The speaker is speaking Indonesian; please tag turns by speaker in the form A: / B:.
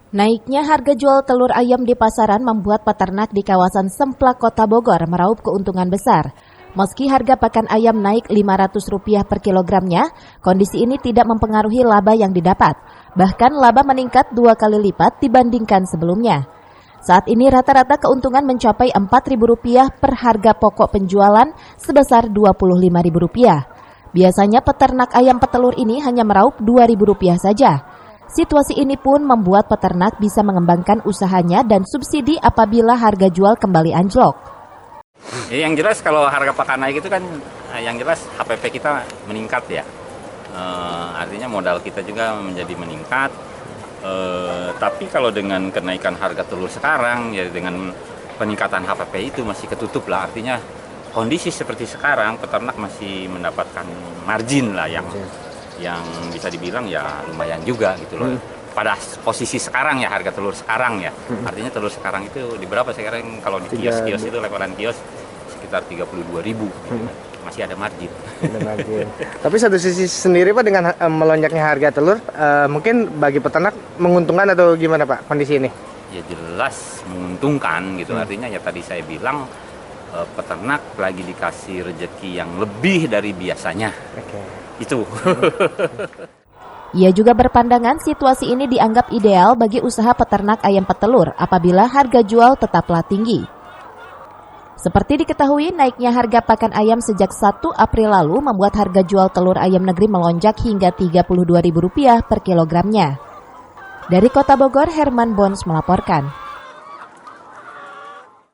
A: Naiknya harga jual telur ayam di pasaran membuat peternak di kawasan Semplak, Kota Bogor meraup keuntungan besar. Meski harga pakan ayam naik Rp500 per kilogramnya, kondisi ini tidak mempengaruhi laba yang didapat. Bahkan laba meningkat 2 kali lipat dibandingkan sebelumnya. Saat ini rata-rata keuntungan mencapai Rp4.000 per harga pokok penjualan sebesar Rp25.000. Biasanya peternak ayam petelur ini hanya meraup Rp2.000 saja. Situasi ini pun membuat peternak bisa mengembangkan usahanya dan subsidi apabila harga jual kembali anjlok.
B: Yang jelas kalau harga pakan naik itu kan yang jelas HPP kita meningkat ya. Artinya modal kita juga menjadi meningkat. Tapi kalau dengan kenaikan harga telur sekarang ya dengan peningkatan HPP itu masih ketutup lah. Artinya kondisi seperti sekarang peternak masih mendapatkan margin lah yang bisa dibilang ya lumayan juga gitu loh. Pada posisi sekarang ya harga telur sekarang ya. Artinya telur sekarang itu di berapa sekarang kalau di kios-kios itu levelan kios sekitar 32.000. Masih ada margin.
C: Tapi satu sisi sendiri Pak dengan melonjaknya harga telur mungkin bagi peternak menguntungkan atau gimana Pak kondisi ini?
B: Ya jelas menguntungkan gitu. Artinya ya tadi saya bilang peternak lagi dikasih rezeki yang lebih dari biasanya. Itu.
A: Ia juga berpandangan situasi ini dianggap ideal bagi usaha peternak ayam petelur apabila harga jual tetaplah tinggi. Seperti diketahui, naiknya harga pakan ayam sejak 1 April lalu membuat harga jual telur ayam negeri melonjak hingga Rp32.000 per kilogramnya. Dari Kota Bogor, Herman Bons melaporkan.